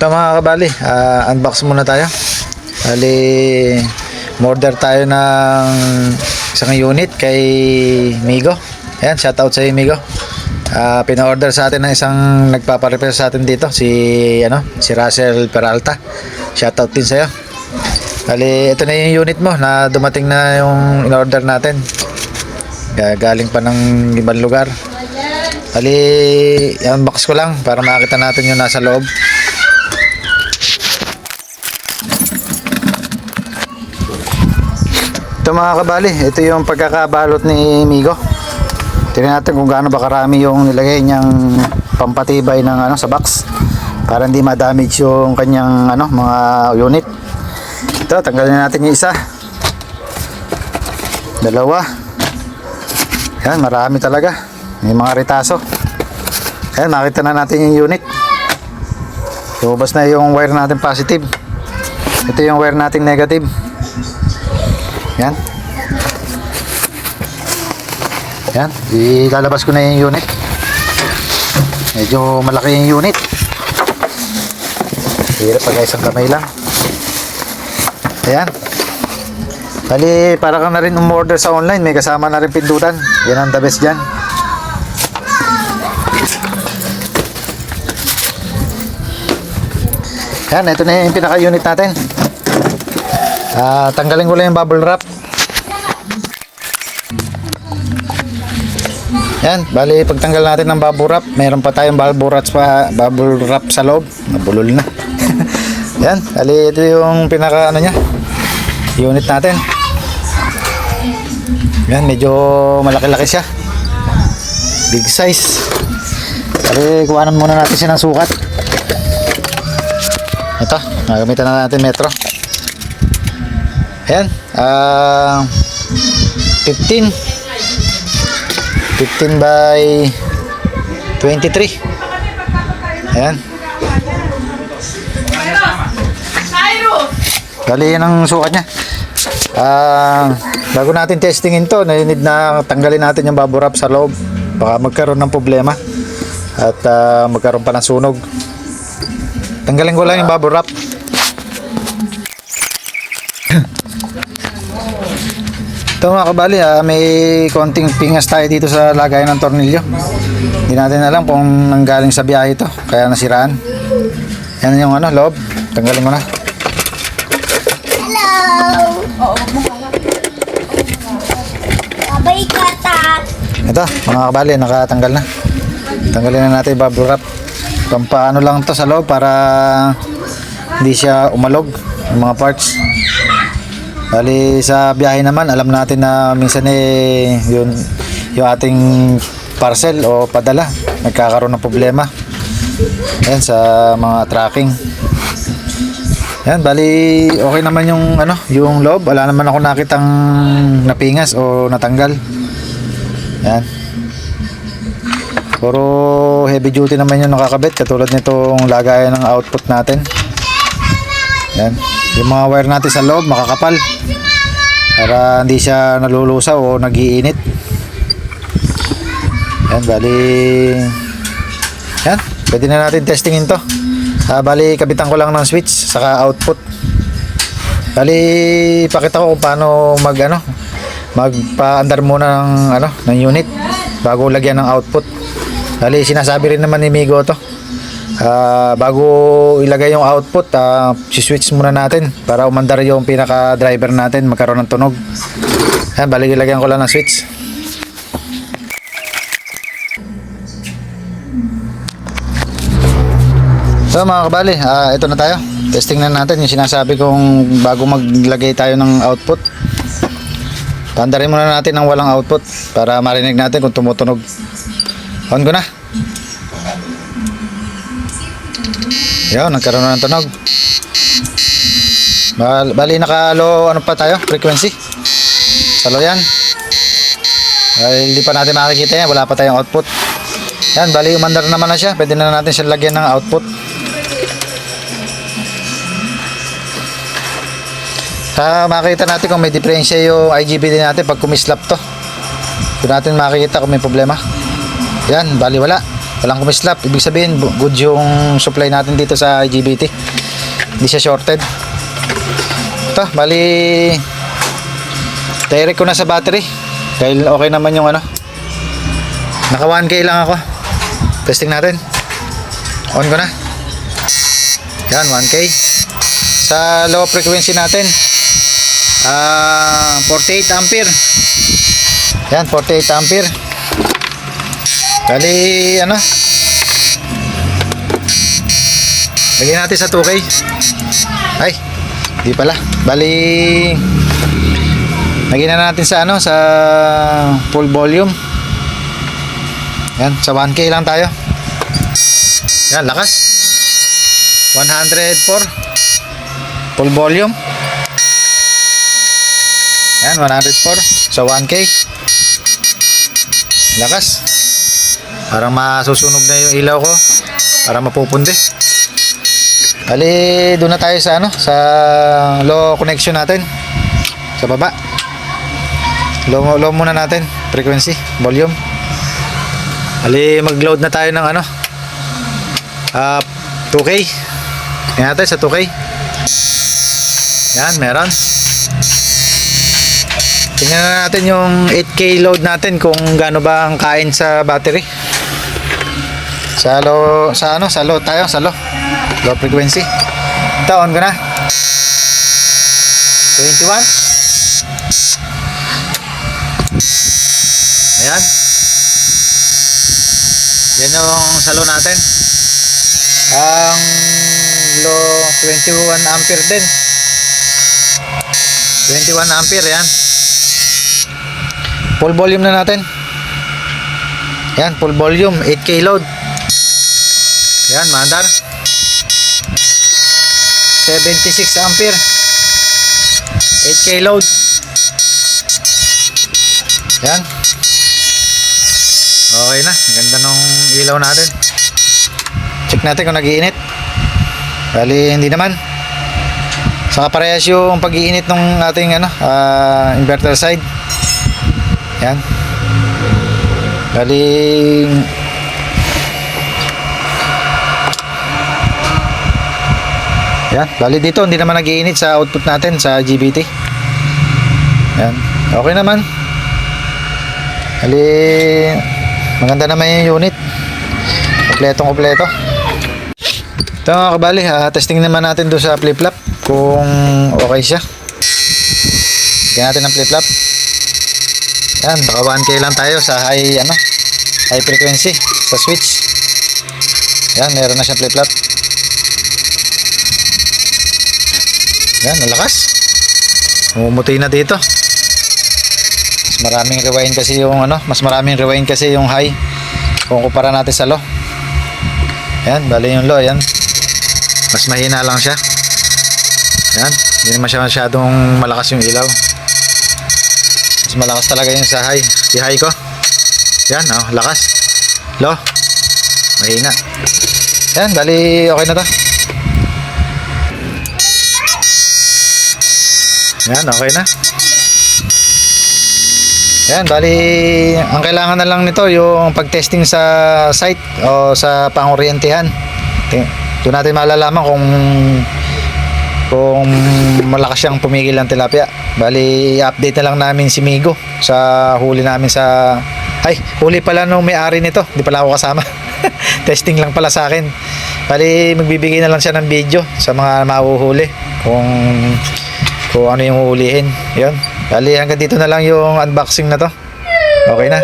Ito mga kabali, unbox muna tayo. Bali, order tayo ng isang unit kay Migo. Ayan, shoutout sa Migo. Pina-order sa atin ng isang nagpapa-repair sa atin dito, si Russell Peralta. Shoutout din sa'yo. Bali, ito na yung unit mo na dumating na yung in-order natin. Galing pa ng ibang lugar. Bali, i-unbox ko lang para makita natin yung nasa loob. Ito mga kabali, ito yung pagkakabalot ni Migo. Tingnan natin kung gaano ba karami yung nilagay niyang pampatibay ng sa box para hindi ma-damage yung kanyang mga unit. Ito, tanggalin natin yung isa. Dalawa. Yan, marami talaga. May mga retaso. Ayan, makita na natin yung unit. Lumabas na yung wire natin positive. Ito yung wire natin negative. Yan. Yan, ilalabas ko na yung unit. Medyo malaki yung unit. Hirap pag isang kamay lang. Ayan. Bali, para ka na rin umorder sa online, may kasama na rin pindutan. Yan ang the best dyan. Yan, ito na yung pinaka-unit natin. Tanggalin ko lang yung bubble wrap. Yan, bali pagtanggal natin ng bubble wrap, mayroon pa tayong bubble wrap sa loob. Nabulol na. Yan, bali ito yung pinaka niya, unit natin. Yan, medyo malaki-laki siya. Big size. Bali, kuhanan muna natin siya ng sukat. Ito, gagamitan na natin metro. Ayan, 15 by 23. Ayan. Bali, yan ang sukat niya. Bago natin testingin to, need na tanggalin natin yung bubble wrap sa loob. Baka magkaroon ng problema at magkaroon pa ng sunog. Tanggalin ko lang yung bubble wrap. Ito mga kabali, may konting pingas tayo dito sa lagayan ng tornilyo. Hindi natin alam kung nanggaling sa biyahe ito, kaya nasiraan. Yan yung loob. Tanggalin ko na. Hello! Babay kata! Ito mga kabali, nakatanggal na. Tanggalin na natin yung bubble wrap. Pampaano lang to sa loob para hindi siya umalog yung mga parts. Bali sa biyahe naman, alam natin na minsan yung ating parcel o padala nagkakaroon ng problema. Ayan, sa mga tracking. Ayan, bali okay naman yung loob. Wala naman ako nakitang napingas o natanggal. Ayan. Puro heavy duty naman yung nakakabit, katulad nitong lagayan ng output natin. Yan. Yung mga wire natin sa loob makakapal para hindi siya nalulusaw o nagiinit. Yan, bali yan, pwede na natin testingin to. Bali kabitan ko lang ng switch saka output. Bali pakita ko kung paano magpa-andar muna ng unit bago lagyan ng output. Bali, sinasabi rin naman ni Migo to. Bago ilagay yung output, si-switch muna natin para umandar yung pinaka-driver natin, magkaroon ng tunog. Ayan, bali, ilagyan ko lang ng switch. So mga kabali, ito na tayo. Testing na natin yung sinasabi kong bago maglagay tayo ng output. Pandarin muna natin ng walang output para marinig natin kung tumutunog. On ko na. Yan, nagkaroon na ng tunog. Bali naka-low pa tayo, frequency. Sa low yan. Hindi pa natin makikita yan, wala pa tayong output. Yan, bali umandar naman na siya. Pwede na natin siya lagyan ng output. Makikita natin kung may diferensya yung IGBT natin pag kumislap to. Doon natin makikita kung may problema. Yan, bali wala. walang kumislap. Ibig sabihin, good yung supply natin dito sa IGBT. Hindi siya shorted. Ito, bali, direct ko na sa battery. Dahil okay naman yung ano. Naka 1K lang ako. Testing natin. On ko na. Yan, 1K. Sa low frequency natin, 48 ampere. Yan, 48 ampere. Bali, ano? Lagyan natin sa 2K. Ay, di pala. Bali, lagyan na natin sa ano, sa full volume. Yan, sa 1K lang tayo. Yan, lakas. 104. Full volume. Yan, 104. So 1K. Lakas. Parang masusunog na yung ilaw ko. Parang mapupundi. Bali, doon na tayo sa ano, sa low connection natin. Sa baba. Low muna natin. Frequency, volume. Bali, mag-load na tayo ng ano, 2K. Yan natin sa 2K. Yan, meron. Tingnan na natin yung 8K load natin kung gaano ba ang kain sa battery. Sa low, sa ano, sa low tayo, sa low frequency. Ito, on ko na. 21. Ayan. Yan yung sa low natin. Ang low 21 ampere din. 21 ampere, yan. Full volume na natin. Yan, full volume, 8K load. Yan, maandar. 76 ampere. 8K load. Yan. Okay na, ganda nung ilaw natin. Check natin kung nag-iinit. Bali, hindi naman. Saka parehas yung pag-iinit ng ating ano, inverter side. Yan. Bali, yan. Bali dito hindi naman nag-iinit sa output natin sa GBT. Yan. Okay naman. Bali, maganda naman yung unit. Kompleto. Ito mga kabali, testing naman natin doon sa flip-flop kung okay siya. Tignan natin ang flip-flop. Yan, baka 1K lang tayo sa high frequency sa switch. Yan, meron na siyang flip-flop. Yan, malakas. Umumuti na dito. Mas maraming rewind kasi yung high kung kumpara natin sa low. Yan, bali yung low, yan. Mas mahina lang siya. Yan, hindi naman siya masyadong malakas yung ilaw. Mas malakas talaga yung sa high. I-high ko. Yan, oh, lakas. Low, mahina. Yan, bali okay na to. Yan, okay na. Yan, bali ang kailangan na lang nito yung pag-testing sa site o sa pang-oryentehan. Doon natin malalaman kung malakas siyang pumigil ng tilapia. Bali, i-update na lang namin si Migo sa huli namin sa... Ay, huli pala nung may-ari nito. Hindi pala ako kasama. Testing lang pala sa akin. Bali, magbibigay na lang siya ng video sa mga mahuhuli kung ano yung huhulihin. Yun. Bali, hanggang dito na lang yung unboxing na to. Okay na.